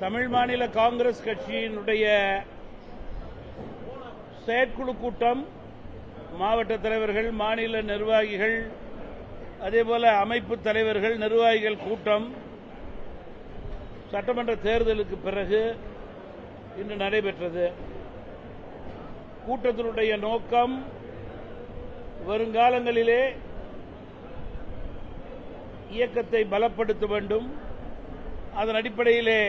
தமிழ் மாநில காங்கிரஸ் கட்சியினுடைய செயற்குழு கூட்டம், மாவட்ட தலைவர்கள், மாநில நிர்வாகிகள், அதேபோல அமைப்பு தலைவர்கள், நிர்வாகிகள் கூட்டம் சட்டமன்ற தேர்தலுக்கு பிறகு இன்று நடைபெற்றது. கூட்டத்தினுடைய நோக்கம் வருங்காலங்களிலே இயக்கத்தை பலப்படுத்த வேண்டும், அதன் அடிப்படையிலே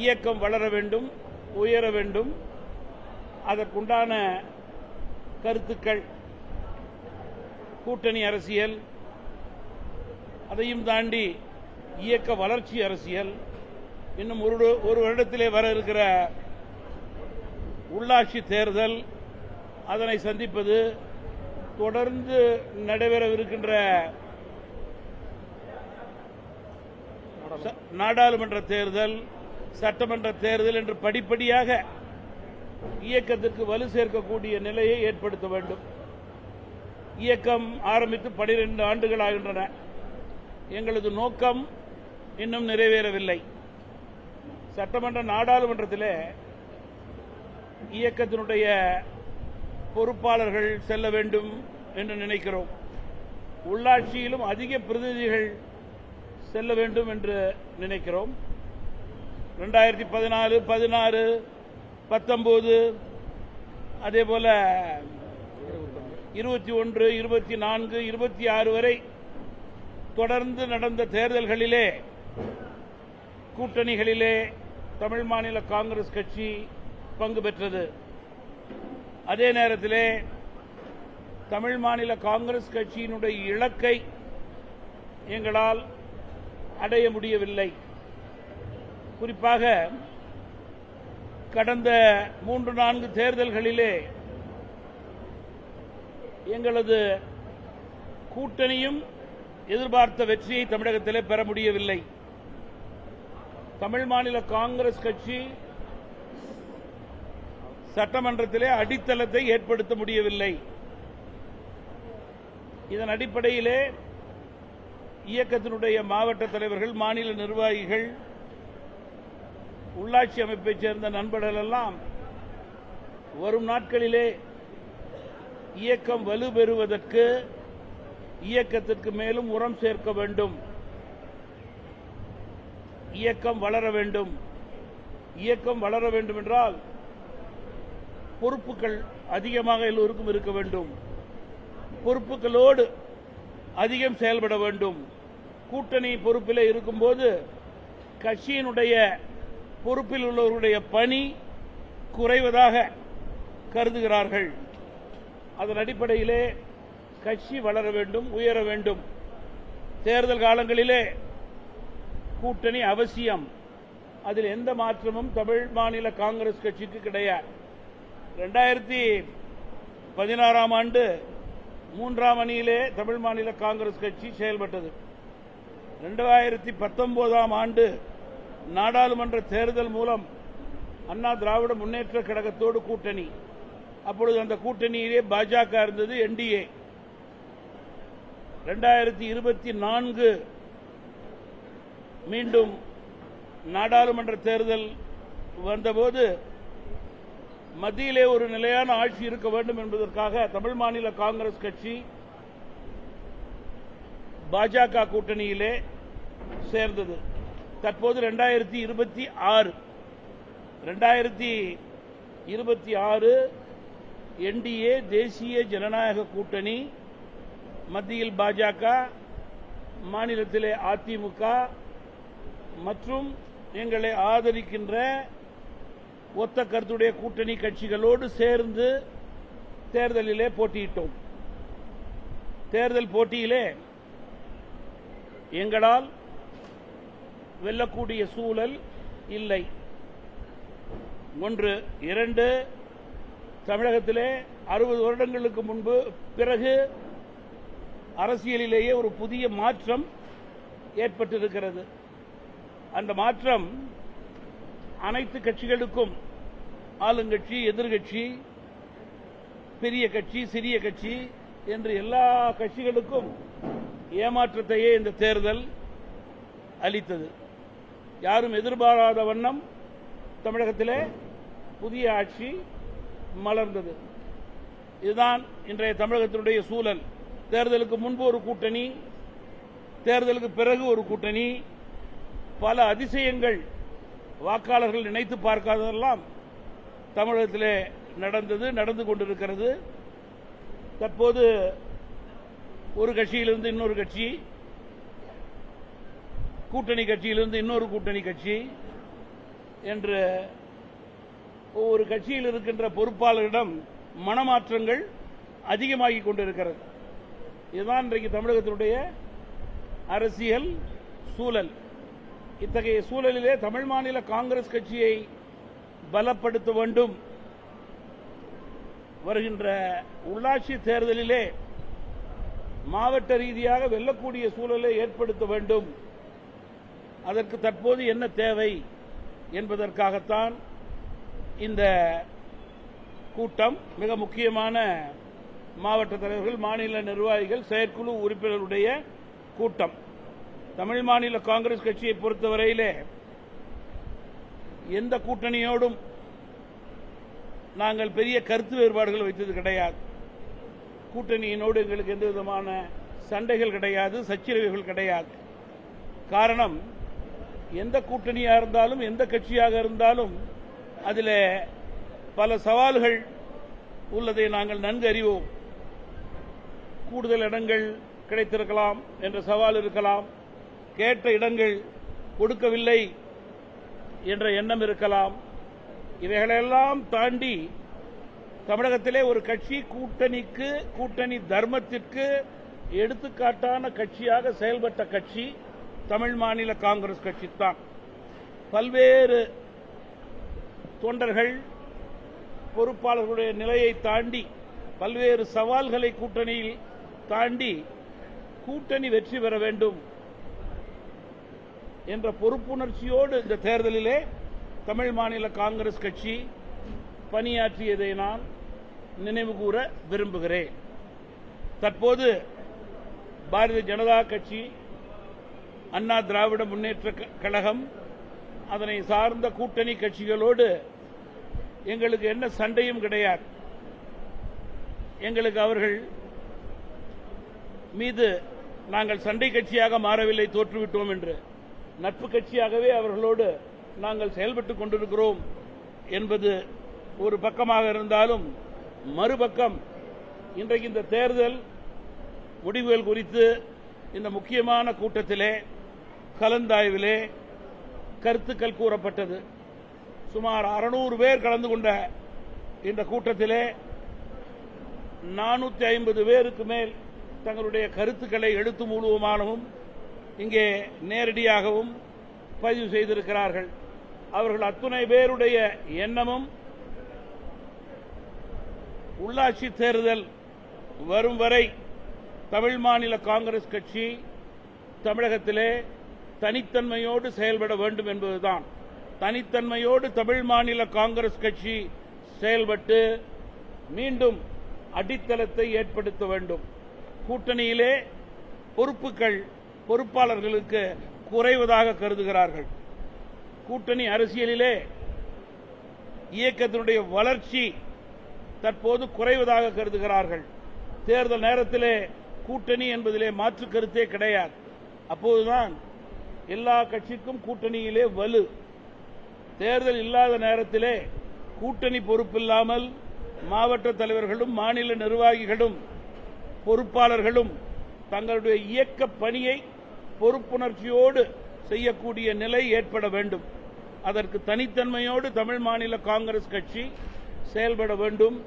இயக்கம் வளர வேண்டும், உயர வேண்டும், அதற்குண்டான கருத்துக்கள், கூட்டணி அரசியல், அதையும் தாண்டி இயக்க வளர்ச்சி அரசியல், இன்னும் ஒரு வருடத்திலே வர இருக்கிற உள்ளாட்சி தேர்தல், அதனை சந்திப்பது, தொடர்ந்து நடைபெறவிருக்கின்ற நாடாளுமன்ற தேர்தல், சட்டமன்ற தேர்தல் என்று படிப்படியாக இயக்கத்திற்கு வலு சேர்க்கக்கூடிய நிலையை ஏற்படுத்த வேண்டும். இயக்கம் ஆரம்பித்து 12 ஆண்டுகள் ஆகின்றன. எங்களது நோக்கம் இன்னும் நிறைவேறவில்லை. சட்டமன்ற நாடாளுமன்றத்திலே இயக்கத்தினுடைய பொறுப்பாளர்கள் செல்ல வேண்டும் என்று நினைக்கிறோம். உள்ளாட்சியிலும் அதிக பிரதிநிதிகள் செல்ல வேண்டும் என்று நினைக்கிறோம். 2014, 16, 19, அதேபோல 21, 24, 26 வரை தொடர்ந்து நடந்த தேர்தல்களிலே, கூட்டணிகளிலே தமிழ் மாநில காங்கிரஸ் கட்சி பங்கு பெற்றது. அதே நேரத்திலே தமிழ் மாநில காங்கிரஸ் கட்சியினுடைய இலக்கை எங்களால் அடைய முடியவில்லை. குறிப்பாக கடந்த 3-4 தேர்தல்களிலே எங்களது கூட்டணியும் எதிர்பார்த்த வெற்றியை தமிழகத்திலே பெற முடியவில்லை. தமிழ் மாநில காங்கிரஸ் கட்சி சட்டமன்றத்திலே அடித்தளத்தை ஏற்படுத்த முடியவில்லை. இதன் அடிப்படையிலே இயக்கத்தினுடைய மாவட்ட தலைவர்கள், மாநில நிர்வாகிகள், உள்ளாட்சி அமைப்பைச் சேர்ந்த நண்பர்கள் எல்லாம் வரும் நாட்களிலே இயக்கம் வலுப்பெறுவதற்கு இயக்கத்திற்கு மேலும் உரம் சேர்க்க வேண்டும், இயக்கம் வளர வேண்டும். இயக்கம் வளர வேண்டும் என்றால் பொறுப்புகள் அதிகமாக எல்லோருக்கும் இருக்க வேண்டும், பொறுப்புகளோடு அதிகம் செயல்பட வேண்டும். கூட்டணி பொறுப்பில் இருக்கும்போது கட்சியினுடைய பொறுப்பில் உள்ளவர்களுடைய பணி குறைவதாக கருதுகிறார்கள். அதன் அடிப்படையிலே கட்சி வளர வேண்டும், உயர வேண்டும். தேர்தல் காலங்களிலே கூட்டணி அவசியம். அதில் எந்த மாற்றமும் தமிழ் மாநில காங்கிரஸ் கட்சிக்கு கிடையாது. 2016ஆம் ஆண்டு 3ஆம் அணியிலே தமிழ் மாநில காங்கிரஸ் கட்சி செயல்பட்டது. 2019ஆம் ஆண்டு நாடாளுமன்ற தேர்தல் மூலம் அண்ணா திராவிட முன்னேற்ற கழகத்தோடு கூட்டணி. அப்பொழுது அந்த கூட்டணியிலே பாஜக இருந்தது, என்டிஏ. 2024 மீண்டும் நாடாளுமன்ற தேர்தல் வந்தபோது மத்தியிலே ஒரு நிலையான ஆட்சி இருக்க வேண்டும் என்பதற்காக தமிழ் மாநில காங்கிரஸ் கட்சி பாஜக கூட்டணியிலே சேர்ந்தது. தற்போது 2026 என்டிஏ தேசிய ஜனநாயக கூட்டணி, மத்தியில் பாஜக, மாநிலத்திலே அதிமுக மற்றும் எங்களை ஆதரிக்கின்ற ஒத்த கருத்துடைய கூட்டணி கட்சிகளோடு சேர்ந்து தேர்தலிலே போட்டியிட்டோம். தேர்தல் போட்டியிலே எங்களால் வெல்லக்கூடிய சூழல் இல்லை. 1, 2 தமிழகத்திலே 60 வருடங்களுக்கு முன்பு பிறகு அரசியலிலேயே ஒரு புதிய மாற்றம் ஏற்பட்டிருக்கிறது. அந்த மாற்றம் அனைத்து கட்சிகளுக்கும், ஆளுங்கட்சி, எதிர்கட்சி, பெரிய கட்சி, சிறிய கட்சி என்று எல்லா கட்சிகளுக்கும் ஏமாற்றத்தையே இந்த தேர்தல் அளித்தது. யாரும் எதிர்பாராத வண்ணம் தமிழகத்திலே புதிய ஆட்சி மலர்ந்தது. இதுதான் இன்றைய தமிழகத்தினுடைய சூழல். தேர்தலுக்கு முன்பு ஒரு கூட்டணி, தேர்தலுக்கு பிறகு ஒரு கூட்டணி, பல அதிசயங்கள் வாக்காளர்கள் நினைத்து பார்க்காததெல்லாம் தமிழகத்திலே நடந்தது, நடந்து கொண்டிருக்கிறது. தற்போது ஒரு கட்சியிலிருந்து இன்னொரு கட்சி, கூட்டணி கட்சியிலிருந்து இன்னொரு கூட்டணி கட்சி என்று ஒவ்வொரு கட்சியில் இருக்கின்ற பொறுப்பாளரிடம் மனமாற்றங்கள் அதிகமாகிக் கொண்டிருக்கிறது. இதுதான் இன்றைக்கு தமிழகத்தினுடைய அரசியல் சூழல். இத்தகைய சூழலிலே தமிழ் மாநில காங்கிரஸ் கட்சியை பலப்படுத்த வேண்டும். வருகின்ற உள்ளாட்சி தேர்தலிலே மாவட்ட ரீதியாக வெல்லக்கூடிய சூழலை ஏற்படுத்த வேண்டும். அதற்கு தற்போது என்ன தேவை என்பதற்காகத்தான் இந்த கூட்டம். மிக முக்கியமான மாவட்ட தலைவர்கள், மாநில நிர்வாகிகள், செயற்குழு உறுப்பினர்களுடைய கூட்டம். தமிழ் மாநில காங்கிரஸ் கட்சியை பொறுத்தவரையிலே எந்த கூட்டணியோடும் நாங்கள் பெரிய கருத்து வேறுபாடுகள் வைத்தது கிடையாது. கூட்டணியினோடு எங்களுக்கு எந்த விதமான சண்டைகள் கிடையாது, சச்சரவுகள் கிடையாது. காரணம், எந்த கூட்டணியாக இருந்தாலும் எந்த கட்சியாக இருந்தாலும் அதில் பல சவால்கள் உள்ளதை நாங்கள் நன்கு அறிவோம். கூடுதல் இடங்கள் கிடைத்திருக்கலாம் என்ற சவால் இருக்கலாம், கேட்ட இடங்கள் கொடுக்கவில்லை என்ற எண்ணம் இருக்கலாம். இவைகளெல்லாம் தாண்டி தமிழகத்திலே ஒரு கட்சி கூட்டணி தர்மத்திற்கு எடுத்துக்காட்டான கட்சியாக செயல்பட்ட கட்சி தமிழ் மாநில காங்கிரஸ் கட்சி தான். பல்வேறு தொண்டர்கள், பொறுப்பாளர்களுடைய நிலையை தாண்டி, பல்வேறு சவால்களை கூட்டணியில் தாண்டி கூட்டணி வெற்றி பெற வேண்டும் என்ற பொறுப்புணர்ச்சியோடு இந்த தேர்தலிலே தமிழ் மாநில காங்கிரஸ் கட்சி பணியாற்றியதை நான் நினைவுகூர விரும்புகிறேன். தற்போது பாரதிய ஜனதா கட்சி, அண்ணா திராவிட முன்னேற்ற கழகம், அதனை சார்ந்த கூட்டணி கட்சிகளோடு எங்களுக்கு என்ன சண்டையும் கிடையாது. எங்களுக்கு அவர்கள் மீது நாங்கள் சண்டை கட்சியாக மாறவில்லை, தோற்றுவிட்டோம் என்று. நட்பு கட்சியாகவே அவர்களோடு நாங்கள் செயல்பட்டுக் கொண்டிருக்கிறோம் என்பது ஒரு பக்கமாக இருந்தாலும், மறுபக்கம் இன்றைக்கு இந்த தேர்தல் முடிவுகள் குறித்து இந்த முக்கியமான கூட்டத்திலே, கலந்தாய்விலே கருத்துக்கள் கூறப்பட்டது. சுமார் 600 பேர் கலந்து கொண்ட இந்த கூட்டத்திலே 450 பேருக்கு மேல் தங்களுடைய கருத்துக்களை எழுத்து மூலமாகவும் இங்கே நேரடியாகவும் பதிவு செய்திருக்கிறார்கள். அவர்கள் அத்துணை பேருடைய எண்ணமும் உள்ளாட்சி தேர்தல் வரும் வரை தமிழ் மாநில காங்கிரஸ் கட்சி தமிழகத்திலே தனித்தன்மையோடு செயல்பட வேண்டும் என்பதுதான். தனித்தன்மையோடு தமிழ் மாநில காங்கிரஸ் கட்சி செயல்பட்டு மீண்டும் அடித்தளத்தை ஏற்படுத்த வேண்டும். கூட்டணியிலே பொறுப்பாளர்களுக்கு குறைவதாக கருதுகிறார்கள். கூட்டணி அரசியலிலே இயக்கத்தினுடைய வளர்ச்சி தற்போது குறைவதாக கருதுகிறார்கள். தேர்தல் நேரத்திலே கூட்டணி என்பதிலே மாற்று கருத்தே கிடையாது. அப்போதுதான் எல்லா கட்சிக்கும் கூட்டணியிலே வலு. தேர்தல் இல்லாத நேரத்திலே கூட்டணி பொறுப்பில்லாமல் மாவட்ட தலைவர்களும் மாநில நிர்வாகிகளும் பொறுப்பாளர்களும் தங்களுடைய இயக்க பணியை பொறுப்புணர்ச்சியோடு செய்யக்கூடிய நிலை ஏற்பட வேண்டும். அதற்கு தனித்தன்மையோடு தமிழ் மாநில காங்கிரஸ் கட்சி செயல்பட வேண்டும்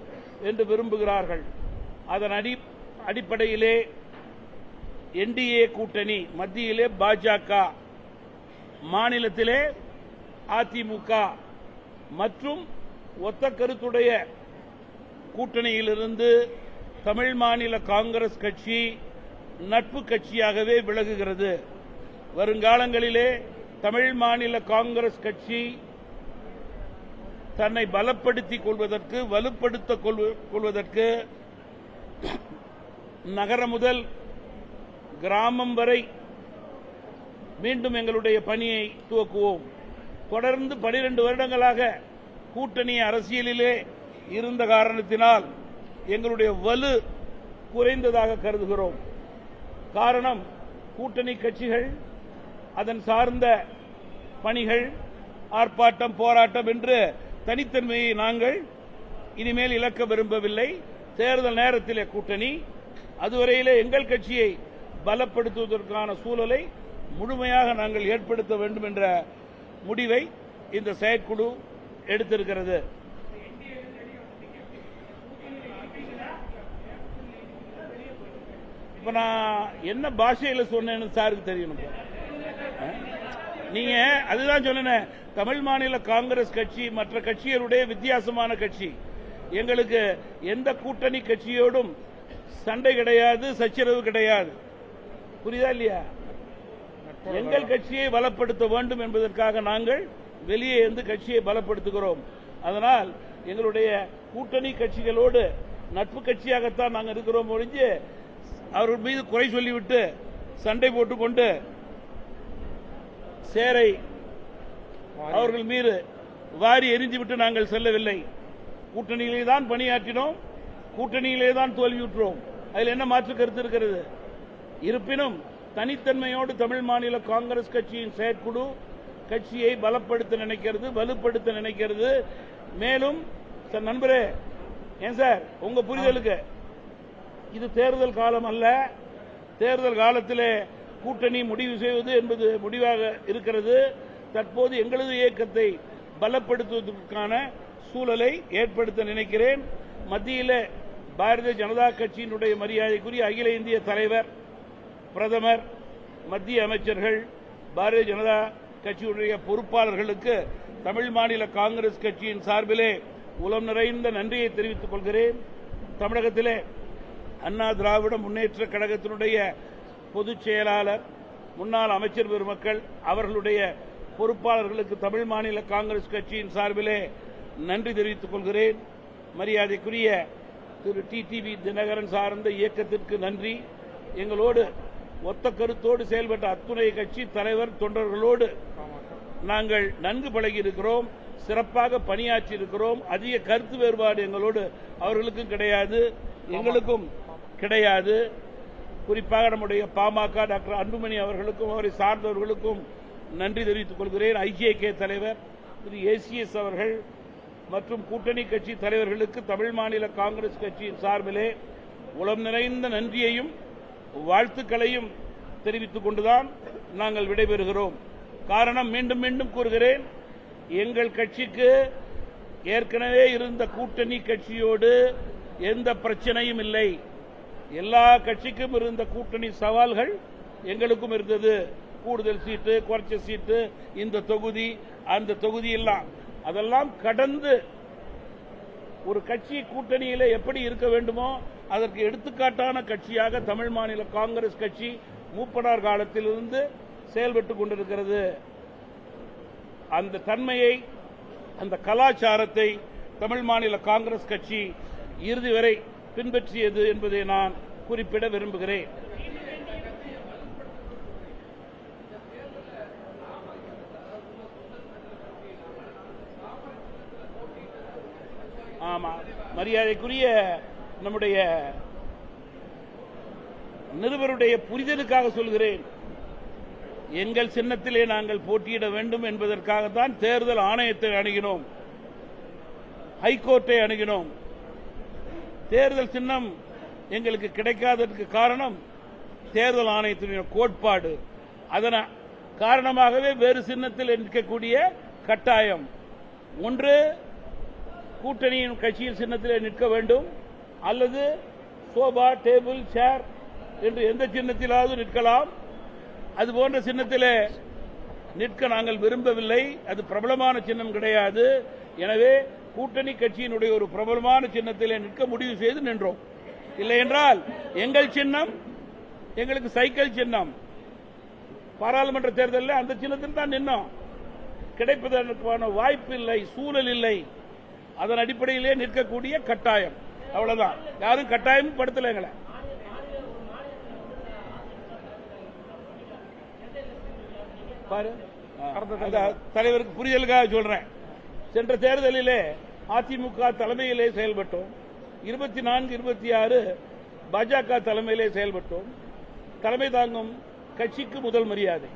என்று விரும்புகிறார்கள். அதன் அடிப்படையிலே என்டிஏ கூட்டணி, மத்தியிலே பாஜக, மாநிலத்திலே அதிமுக மற்றும் ஒத்த கருத்துடைய கூட்டணியிலிருந்து தமிழ் மாநில காங்கிரஸ் கட்சி நட்பு கட்சியாகவே விலகுகிறது. வருங்காலங்களிலே தமிழ் மாநில காங்கிரஸ் கட்சி தன்னை பலப்படுத்திக் கொள்வதற்கு, வலுப்படுத்திக் கொள்வதற்கு நகரம் முதல் கிராமம் வரை மீண்டும் எங்களுடைய பணியை துவக்குவோம். தொடர்ந்து 12 வருடங்களாக கூட்டணி அரசியலிலே இருந்த காரணத்தினால் எங்களுடைய வலு குறைந்ததாக கருதுகிறோம். காரணம், கூட்டணி கட்சிகள் அதன் சார்ந்த பணிகள், ஆர்ப்பாட்டம், போராட்டம் என்று தனித்தன்மையை நாங்கள் இனிமேல் இழக்க விரும்பவில்லை. தேர்தல் நேரத்திலே கூட்டணி, அதுவரையிலே எங்கள் கட்சியை பலப்படுத்துவதற்கான சூழலை முழுமையாக நாங்கள் ஏற்படுத்த வேண்டும் என்ற முடிவை இந்த செயற்குழு எடுத்திருக்கிறது. இப்ப நான் என்ன பாஷையில சொன்னேன்னு சாருக்கு தெரியணும். நீங்க அதுதான் சொன்ன, தமிழ் மாநில காங்கிரஸ் கட்சி மற்ற கட்சிகளுடைய வித்தியாசமான கட்சி. எங்களுக்கு எந்த கூட்டணி கட்சியோடும் சண்டை கிடையாது, சச்சரவு கிடையாது. புரியுதா இல்லையா? எங்கள் கட்சியை பலப்படுத்த வேண்டும் என்பதற்காக நாங்கள் வெளியே இருந்து கட்சியை பலப்படுத்துகிறோம். அதனால் எங்களுடைய கூட்டணி கட்சிகளோடு நட்பு கட்சியாகத்தான் நாங்கள் இருக்கிறோம் ஒழிஞ்சு அவர்கள் மீது குறை சொல்லிவிட்டு சண்டை போட்டுக்கொண்டு சேரை அவர்கள் மீது வாரி எரிந்துவிட்டு நாங்கள் செல்லவில்லை. கூட்டணியிலே தான் பணியாற்றினோம், கூட்டணியிலே தான் தோல்வியுற்றோம். அதில் என்ன மாற்று கருத்து இருக்கிறது? இருப்பினும் தனித்தன்மையோடு தமிழ் மாநில காங்கிரஸ் கட்சியின் செயற்குழு கட்சியை பலப்படுத்த நினைக்கிறது, வலுப்படுத்த நினைக்கிறது. மேலும் சார், நண்பரே, ஏன் சார் உங்க புரிதலுக்கு இது தேர்தல் காலம் அல்ல. தேர்தல் காலத்திலே கூட்டணி முடிவு செய்வது என்பது முடிவாக இருக்கிறது. தற்போது எங்களது இயக்கத்தை பலப்படுத்துவதற்கான சூழலை ஏற்படுத்த நினைக்கிறேன். மத்தியிலே பாரதிய ஜனதா கட்சியினுடைய மரியாதைக்குரிய அகில இந்திய தலைவர், பிரதமர், மத்திய அமைச்சர்கள், பாரதிய ஜனதா கட்சியுடைய பொறுப்பாளர்களுக்கு தமிழ் மாநில காங்கிரஸ் கட்சியின் சார்பிலே உளம் நிறைந்த நன்றியை தெரிவித்துக் கொள்கிறேன். தமிழகத்திலே அண்ணா திராவிட முன்னேற்ற கழகத்தினுடைய பொதுச் செயலாளர், முன்னாள் அமைச்சர் பெருமக்கள், அவர்களுடைய பொறுப்பாளர்களுக்கு தமிழ் மாநில காங்கிரஸ் கட்சியின் சார்பிலே நன்றி தெரிவித்துக் கொள்கிறேன். மரியாதைக்குரிய திரு டிடிவி தினகரன் சார்ந்த இயக்கத்திற்கு நன்றி. எங்களோடு ஒத்த கருத்தோடு செயல்பட்ட அத்துணை கட்சி தலைவர் தொண்டர்களோடு நாங்கள் நன்கு பழகி இருக்கிறோம், சிறப்பாக பணியாற்றி இருக்கிறோம். அதிக கருத்து வேறுபாடு எங்களோடு அவர்களுக்கும் கிடையாது, எங்களுக்கும் கிடையாது. குறிப்பாக நம்முடைய பாமக டாக்டர் அன்புமணி அவர்களுக்கும் அவரை சார்ந்தவர்களுக்கும் நன்றி தெரிவித்துக் கொள்கிறேன். ஐஜேகே தலைவர் திரு ஏசிஎஸ் அவர்கள் மற்றும் கூட்டணி கட்சி தலைவர்களுக்கு தமிழ் மாநில காங்கிரஸ் கட்சியின் சார்பிலே உளம் நிறைந்த நன்றியையும் வாழ்த்துக்களையும் தெரிவித்துக் கொண்டுதான் நாங்கள் விடைபெறுகிறோம். காரணம், மீண்டும் மீண்டும் கூறுகிறேன், எங்கள் கட்சிக்கு ஏற்கனவே இருந்த கூட்டணி கட்சியோடு எந்த பிரச்சனையும் இல்லை. எல்லா கட்சிக்கும் இருந்த கூட்டணி சவால்கள் எங்களுக்கும் இருந்தது. கூடுதல் சீட்டு, குறைச்ச சீட்டு, இந்த தொகுதி, அந்த தொகுதி எல்லாம், அதெல்லாம் கடந்து ஒரு கட்சி கூட்டணியில எப்படி இருக்க வேண்டுமோ அதற்கு எடுத்துக்காட்டான கட்சியாக தமிழ் மாநில காங்கிரஸ் கட்சி மூப்பனார் காலத்திலிருந்து செயல்பட்டுக் கொண்டிருக்கிறது. அந்த தன்மையை, அந்த கலாச்சாரத்தை தமிழ் மாநில காங்கிரஸ் கட்சி இறுதி வரை பின்பற்றியது என்பதை நான் குறிப்பிட விரும்புகிறேன். ஆமா, மரியாதைக்குரிய நம்முடைய நிருபருடைய புரிதலுக்காக சொல்கிறேன். எங்கள் சின்னத்திலே நாங்கள் போட்டியிட வேண்டும் என்பதற்காகத்தான் தேர்தல் ஆணையத்தை அணுகினோம், ஹைகோர்ட்டை அணுகினோம். தேர்தல் சின்னம் எங்களுக்கு கிடைக்காததற்கு காரணம் தேர்தல் ஆணையத்தின் கோட்பாடு. அதன் காரணமாகவே வேறு சின்னத்தில் நிற்கக்கூடிய கட்டாயம். ஒன்று, கூட்டணியின் கட்சியின் சின்னத்தில் நிற்க வேண்டும், அல்லது சோபா, டேபிள், சேர் என்று எந்த சின்னத்திலாவது நிற்கலாம். அதுபோன்ற சின்னத்திலே நிற்க நாங்கள் விரும்பவில்லை. அது பிரபலமான சின்னம் கிடையாது. எனவே கூட்டணி கட்சியினுடைய ஒரு பிரபலமான சின்னத்திலே நிற்க முடிவு செய்து நின்றோம். இல்லை என்றால் எங்கள் சின்னம் எங்களுக்கு சைக்கிள் சின்னம். பாராளுமன்ற தேர்தலில் அந்த சின்னத்தில் தான் நின்னோம். கிடைப்பதற்கான வாய்ப்பு இல்லை, சூழல் இல்லை. அதன் அடிப்படையிலே நிற்கக்கூடிய கட்டாயம், அவ்வளவுதான். யாரும் கட்டாயம் படுத்தல எங்களை. பாரு, தலைவருக்கு புரிதலுக்காக சொல்றேன். சென்ற தேர்தலிலே அதிமுக தலைமையிலே செயல்பட்டோம். 24, 26 பாஜக தலைமையிலே செயல்பட்டோம். தலைமை தாங்கும் கட்சிக்கு முதல் மரியாதை.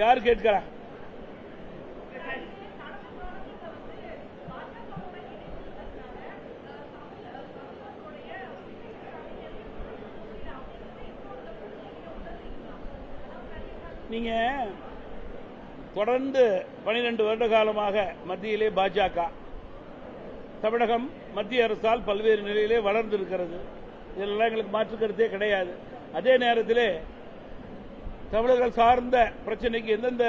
யார் கேட்கிறா? நீங்க தொடர்ந்து 12 வருட காலமாக மத்தியிலே பாஜக, தமிழகம் மத்திய அரசால் பல்வேறு நிலையிலே வளர்ந்திருக்கிறது. இதெல்லாம் எங்களுக்கு மாற்று கருத்தே கிடையாது. அதே நேரத்திலே தமிழர்கள் சார்ந்த பிரச்சனைக்கு எந்தெந்த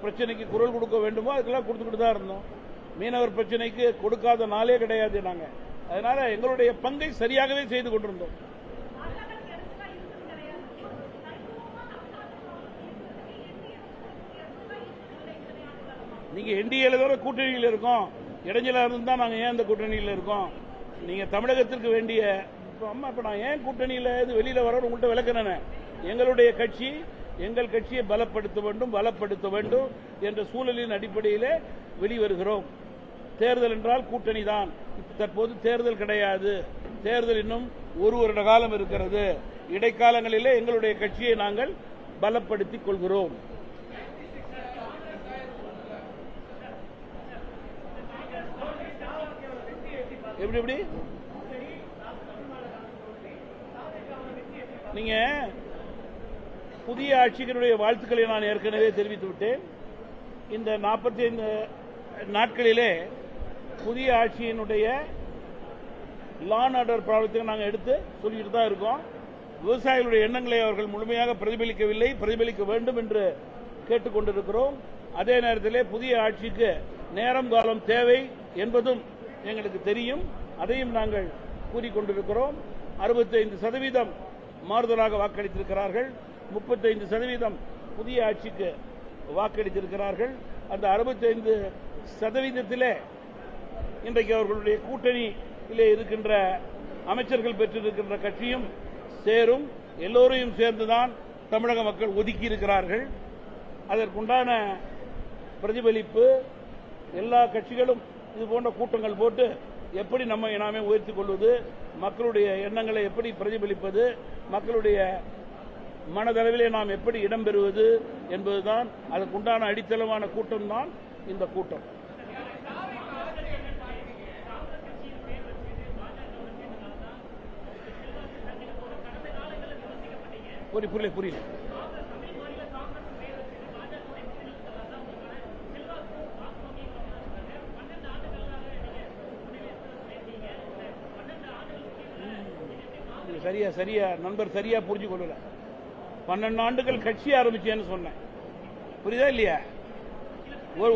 பிரச்சனைக்கு குரல் கொடுக்க வேண்டுமோ அதுக்கெல்லாம் கொடுத்துக்கிட்டு தான் இருந்தோம். மீனவர் பிரச்சனைக்கு கொடுக்காத நாளே கிடையாது நாங்க. அதனால எங்களுடைய பங்கை சரியாகவே செய்து கொண்டிருந்தோம். நீங்க என்டிஏல தவிர கூட்டணியில் இருக்கோம். இடைஞ்சலா இருந்தா நாங்க ஏன் அந்த கூட்டணியில் இருக்கோம்? நீங்க தமிழகத்திற்கு வேண்டிய இப்ப நான் ஏன் கூட்டணியில வெளியில வர உங்கள்கிட்ட விளக்கினேன். எங்களுடைய கட்சி எங்கள் கட்சியை பலப்படுத்த வேண்டும் என்ற சூழலின் அடிப்படையிலே வெளிவருகிறோம். தேர்தல் என்றால் கூட்டணி தான். தற்போது தேர்தல் கிடையாது. தேர்தல் இன்னும் 1 வருட காலம் இருக்கிறது. இடைக்காலங்களிலே எங்களுடைய கட்சியை நாங்கள் பலப்படுத்திக் கொள்கிறோம். எப்படி நீங்க புதிய ஆட்சியினுடைய வாழ்த்துக்களை நான் ஏற்கனவே தெரிவித்து விட்டேன். இந்த 45 நாட்களிலே புதிய ஆட்சியினுடைய லா அண்ட் ஆர்டர் ப்ராப்ளத்தை நாங்கள் எடுத்து சொல்லிட்டு தான் இருக்கோம். விவசாயிகளுடைய எண்ணங்களை அவர்கள் முழுமையாக பிரதிபலிக்கவில்லை, பிரதிபலிக்க வேண்டும் என்று கேட்டுக் கொண்டிருக்கிறோம். அதே நேரத்திலே புதிய ஆட்சிக்கு நேரம் காலம் தேவை என்பதும் எங்களுக்கு தெரியும். அதையும் நாங்கள் கூறிக்கொண்டிருக்கிறோம். 65% மாறுதலாக வாக்களித்திருக்கிறார்கள். 35% புதிய ஆட்சிக்கு வாக்களித்திருக்கிறார்கள். அந்த 65%-இலே இன்றைக்கு அவர்களுடைய கூட்டணியிலே இருக்கின்ற அமைச்சர்கள் பெற்றிருக்கின்ற கட்சியும் சேரும். எல்லோரையும் சேர்ந்துதான் தமிழக மக்கள் ஒதுக்கி இருக்கிறார்கள். அதற்குண்டான பிரதிபலிப்பு எல்லா கட்சிகளும் இது போன்ற கூட்டங்கள் போட்டு எப்படி நம்ம நாமே உயர்த்திக் கொள்வது, மக்களுடைய எண்ணங்களை எப்படி பிரதிபலிப்பது, மக்களுடைய மனதளவிலே நாம் எப்படி இடம்பெறுவது என்பதுதான் அதற்குண்டான அடித்தளமான கூட்டம் தான் இந்த கூட்டம். புரியல. சரியா நண்பர் சரியா புரிஞ்சு கொள்ளல. 12 ஆண்டுகள் கட்சி ஆரம்பிச்சேன்னு சொன்னேன். புரியுதா இல்லையா?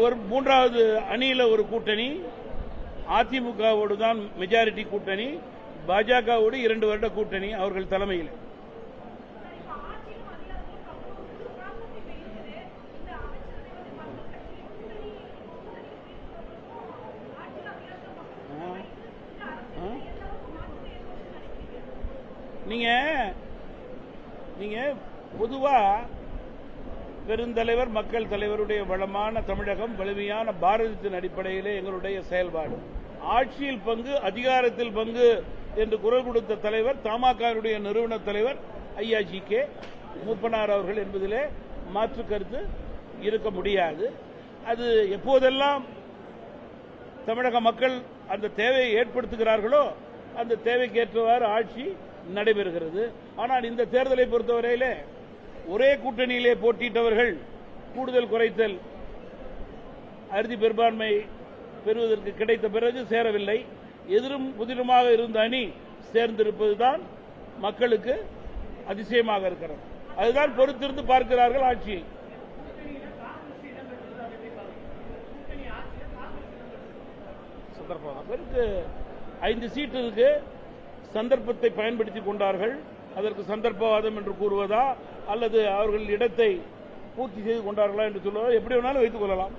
ஒரு 3வது அணியில ஒரு கூட்டணி, அதிமுகவோடு தான் மெஜாரிட்டி கூட்டணி, பாஜகவோடு 2 வருட கூட்டணி அவர்கள் தலைமையில். நீங்க பொதுவா பெருந்தலைவர் மக்கள் தலைவருடைய வளமான தமிழகம், வலிமையான பாரதத்தின் அடிப்படையிலே எங்களுடைய செயல்பாடு. ஆட்சியில் பங்கு, அதிகாரத்தில் பங்கு என்று குரல் கொடுத்த தலைவர் தமாகவுடைய நிறுவன தலைவர் ஐயா ஜி.கே. மூப்பனார் அவர்கள் என்பதிலே மாற்று கருத்து இருக்க முடியாது. அது எப்போதெல்லாம் தமிழக மக்கள் அந்த தேவையை ஏற்படுத்துகிறார்களோ அந்த தேவைக்கேற்றவாறு ஆட்சி நடைபெறுகிறது. ஆனால் இந்த தேர்தலை பொறுத்தவரையிலே ஒரே கூட்டணியிலே போட்டியிட்டவர்கள் கூடுதல் குறைத்தல் அறுதி பெரும்பான்மை பெறுவதற்கு கிடைத்த பிறகு சேரவில்லை. எதிரும் புதிருமாக இருந்த அணி சேர்ந்திருப்பதுதான் மக்களுக்கு அதிசயமாக இருக்கிறது. அதுதான் பொறுத்திருந்து பார்க்கிறார்கள் ஆட்சியை. சந்தர்ப்பம் 5 சீட்டு இருக்கு. சந்தர்ப்பத்தை பயன்படுத்திக் கொண்டார்கள். அதற்கு சந்தர்ப்பவாதம் என்று கூறுவதா அல்லது அவர்கள் இடத்தை பூர்த்தி செய்து கொண்டார்களா என்று சொல்வதா எப்படி வேணாலும் வைத்துக் கொள்ளலாம்.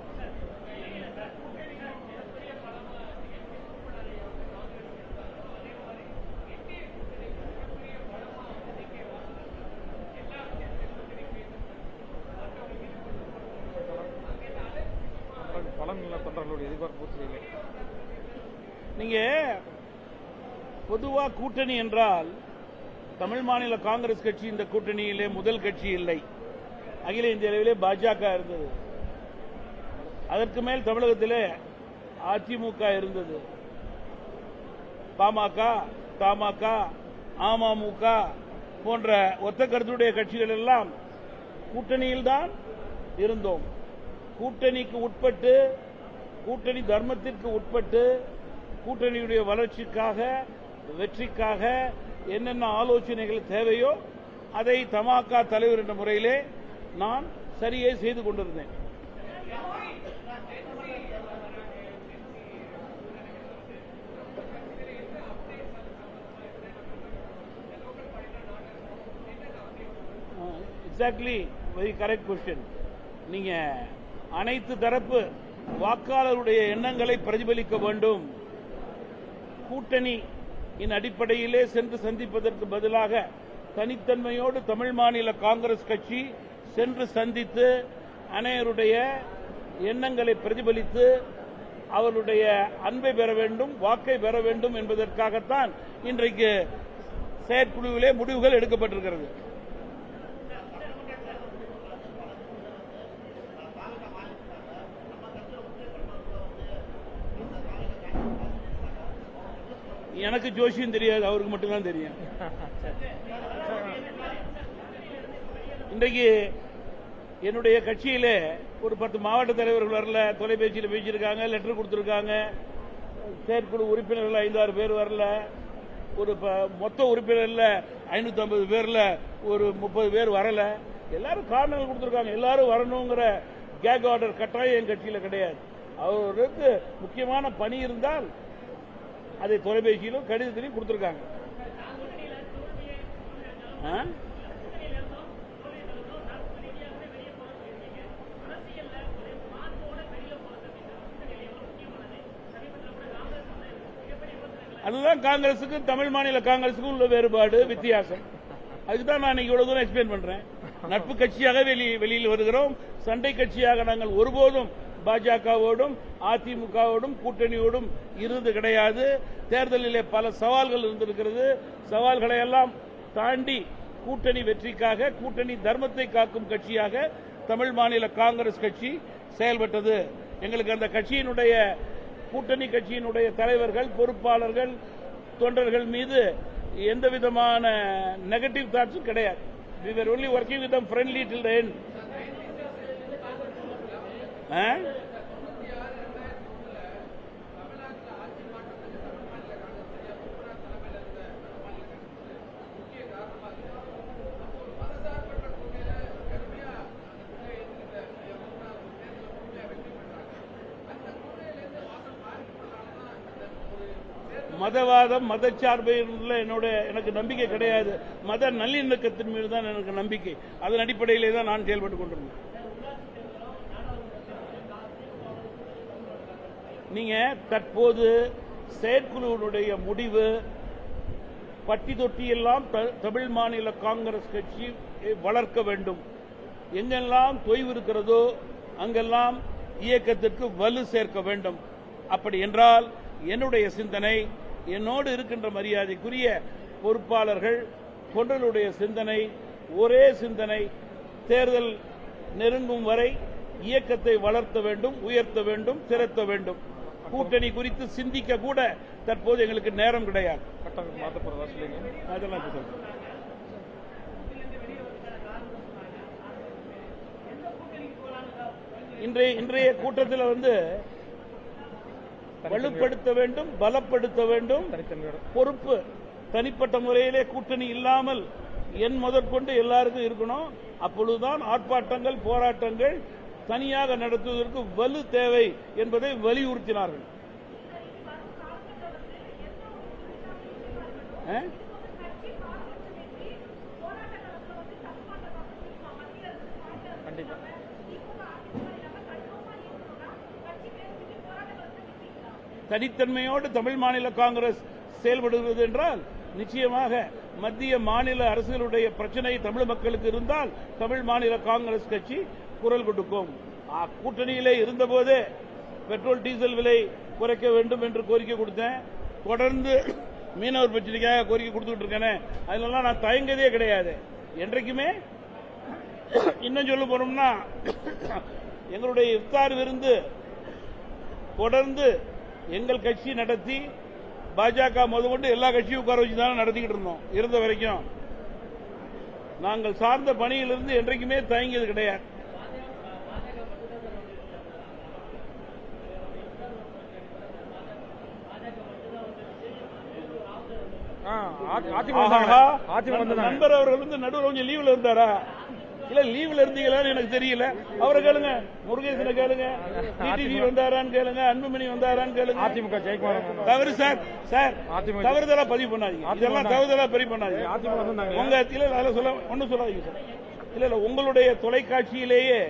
தமிழ்மாநில தொண்டர்களுடைய எதிர்பார்ப்பு பூர்த்தி செய்யலை. நீங்க பொதுவா கூட்டணி என்றால் தமிழ் மாநில காங்கிரஸ் கட்சி இந்த கூட்டணியிலே முதல் கட்சி இல்லை. அகில இந்திய அளவிலே பாஜக இருந்தது. அதற்கு மேல் தமிழகத்திலே அதிமுக இருந்தது. பாமக, தமாக, அமமுக போன்ற ஒத்த கருத்துடைய கட்சிகள் எல்லாம் கூட்டணியில்தான் இருந்தோம். கூட்டணிக்கு உட்பட்டு, கூட்டணி தர்மத்திற்கு உட்பட்டு, கூட்டணியுடைய வளர்ச்சிக்காக, வெற்றிக்காக என்னென்ன ஆலோசனைகள் தேவையோ அதை தமாக தலைவர் என்ற முறையிலே நான் சரியே செய்து கொண்டிருந்தேன். Exactly, very correct question. நீங்க அனைத்து தரப்பு வாக்காளருடைய எண்ணங்களை பிரதிபலிக்க வேண்டும். கூட்டணி அடிப்படையிலே சென்று சந்திப்பதற்கு பதிலாக தனித்தன்மையோடு தமிழ் மாநில காங்கிரஸ் கட்சி சென்று சந்தித்து அனைவருடைய எண்ணங்களை பிரதிபலித்து அவருடைய அன்பை பெற வேண்டும், வாக்கை பெற வேண்டும் என்பதற்காகத்தான் இன்றைக்கு செயற்குழுவிலே முடிவுகள் எடுக்கப்பட்டிருக்கிறது. எனக்கு ஜோசியம் தெரியாது, அவருக்கு மட்டும்தான் தெரியும். இன்றைக்கு என்னுடைய கட்சியிலே ஒரு 10 மாவட்ட தலைவர்கள் வரல, தொலைபேசியில் பேசியிருக்காங்க, லெட்டர் கொடுத்திருக்காங்க. செயற்குழு உறுப்பினர்கள் 5-6 பேர் வரல. ஒரு மொத்த உறுப்பினர்ல 550 பேர்ல ஒரு 30 பேர் வரல. எல்லாரும் காரணங்கள் கொடுத்திருக்காங்க. எல்லாரும் வரணுங்கிற கேக் ஆர்டர் கட்டாயம் என் கட்சியில கிடையாது. அவருக்கு முக்கியமான பணி இருந்தால் அதை தொலைபேசியிலும் கடிதத்திலையும் கொடுத்திருக்காங்க. அதுதான் காங்கிரசுக்கும் தமிழ் மாநில காங்கிரசுக்கும் உள்ள வேறுபாடு, வித்தியாசம். அதுக்குதான் நான் இவ்வளவு தூரம் எக்ஸ்பிளைன் பண்றேன். நட்பு கட்சியாக வெளியில் வருகிறோம். சண்டை கட்சியாக நாங்கள் ஒருபோதும் பாஜகவோடும் அதிமுகவோடும் கூட்டணியோடும் இருந்து கிடையாது. தேர்தலிலே பல சவால்கள் இருந்திருக்கிறது. சவால்களை எல்லாம் தாண்டி கூட்டணி வெற்றிக்காக, கூட்டணி தர்மத்தை காக்கும் கட்சியாக தமிழ் மாநில காங்கிரஸ் கட்சி செயல்பட்டது. எங்களுக்கு அந்த கட்சியினுடைய, கூட்டணி கட்சியினுடைய தலைவர்கள், பொறுப்பாளர்கள், தொண்டர்கள் மீது எந்த விதமான நெகட்டிவ் தாட்ஸும் கிடையாது. We were only working with them friendly till the end. மதவாதம், மதச்சார்பு எனக்கு நம்பிக்கை கிடையாது. மத நல்லிணக்கத்தின் மீது தான் எனக்கு நம்பிக்கை. அதன் அடிப்படையிலே தான் நான் செயல்பட்டுக் கொண்டிருந்தேன். நீங்க தற்போது செயற்குழுவினுடைய முடிவு பட்டி தொட்டியெல்லாம் தமிழ் மாநில காங்கிரஸ் கட்சி வளர்க்க வேண்டும். எங்கெல்லாம் தொய்வு இருக்கிறதோ அங்கெல்லாம் இயக்கத்திற்கு வலு சேர்க்க வேண்டும். அப்படி என்றால் என்னுடைய சிந்தனை, என்னோடு இருக்கின்ற மரியாதைக்குரிய பொறுப்பாளர்கள், தொண்டர்களுடைய சிந்தனை ஒரே சிந்தனை. தேர்தல் நெருங்கும் வரை இயக்கத்தை வளர்த்த வேண்டும், உயர்த்த வேண்டும், திரட்ட வேண்டும். கூட்டணி குறித்து சிந்திக்க கூட தற்போது எங்களுக்கு நேரம் கிடையாது. அதெல்லாம் இன்றைய கூட்டத்தில் வலுப்படுத்த வேண்டும், பலப்படுத்த வேண்டும். பொறுப்பு தனிப்பட்ட முறையிலே கூட்டணி இல்லாமல் என் முதற்கொண்டு எல்லாருக்கும் இருக்கணும். அப்பொழுதுதான் ஆர்ப்பாட்டங்கள், போராட்டங்கள் தனியாக நடத்துவதற்கு வலு தேவை என்பதை வலியுறுத்தினார்கள். தனித்தன்மையோடு தமிழ் மாநில காங்கிரஸ் செயல்படுகிறது என்றால் நிச்சயமாக மத்திய மாநில அரசுகளுடைய பிரச்சனை தமிழ் மக்களுக்கு இருந்தால் தமிழ் மாநில காங்கிரஸ் கட்சி குரல் கொடுக்கும். கூட்டணியிலே இருந்தபோதே பெட்ரோல் டீசல் விலை குறைக்க வேண்டும் என்று கோரிக்கை கொடுத்தேன். தொடர்ந்து மீனவர் பிரச்சனைக்காக கோரிக்கை கொடுத்துட்டு இருக்கேனே, அதெல்லாம் நான் தயங்கதே கிடையாது. என்றைக்குமே இன்னும் சொல்ல போனோம்னா எங்களுடைய இஃப்தார் விருந்து தொடர்ந்து எங்கள் கட்சி நடத்தி பாஜக முதற்கொண்டு எல்லா கட்சியும் உட்கார வச்சு தானே நடத்திக்கிட்டு இருந்தோம். இருந்த வரைக்கும் நாங்கள் சார்ந்த பணியிலிருந்து என்றைக்குமே தயங்கியது கிடையாது. நண்பர் அவர்கள் வந்து நடுவில் கொஞ்சம் லீவ்ல இருந்தாரா? இல்ல லீவ்ல இருந்தீங்களான்னு எனக்கு தெரியல. அவரை கேளுங்க, முருகேசனை கேளுங்க, டிடிவி வந்தாரான்னு கேளுங்க, அன்புமணி வந்தாரான்னு கேளுங்க. அதிமுக ஜெயக்குமார் தவறு சார், சார் தவறுதலா பதிவு பண்ணாதீங்க. இதெல்லாம் தவறுதலா பதிவு பண்ணாதீங்க. உங்க அதெல்லாம் சொல்ல ஒன்னும் சொல்லாதீங்க சார். இல்ல இல்ல, உங்களுடைய தொலைக்காட்சியிலேயே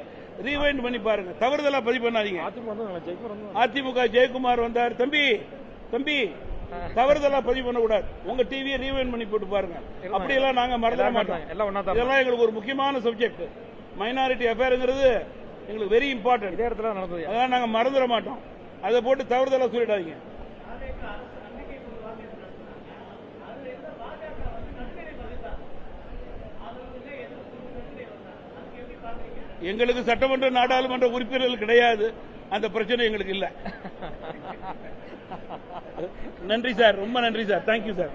ரீவைண்ட் பண்ணி பாருங்க. தவறுதலா பதிவு பண்ணாதீங்க. அதிமுக ஜெயக்குமார் வந்தார். தம்பி தம்பி தவறுதலா பதிவு பண்ணக்கூடாது. உங்க டிவியை ரீவைண்ட் பண்ணி போட்டு பாருங்க. அப்படியெல்லாம் நாங்க மறந்துட மாட்டோம். இதெல்லாம் எங்களுக்கு ஒரு முக்கியமான சப்ஜெக்ட். மைனாரிட்டி அஃபேருங்கிறது எங்களுக்கு வெரி இம்பார்ட்டன்ட். அதெல்லாம் நாங்க மறந்துட மாட்டோம். அதை போட்டு தவறுதலா சொல்லிடாதீங்க. எங்களுக்கு சட்டமன்ற நாடாளுமன்ற உறுப்பினர்கள் கிடையாது. அந்த பிரச்சனை எங்களுக்கு இல்ல. நன்றி சார், ரொம்ப நன்றி சார். Thank you sir.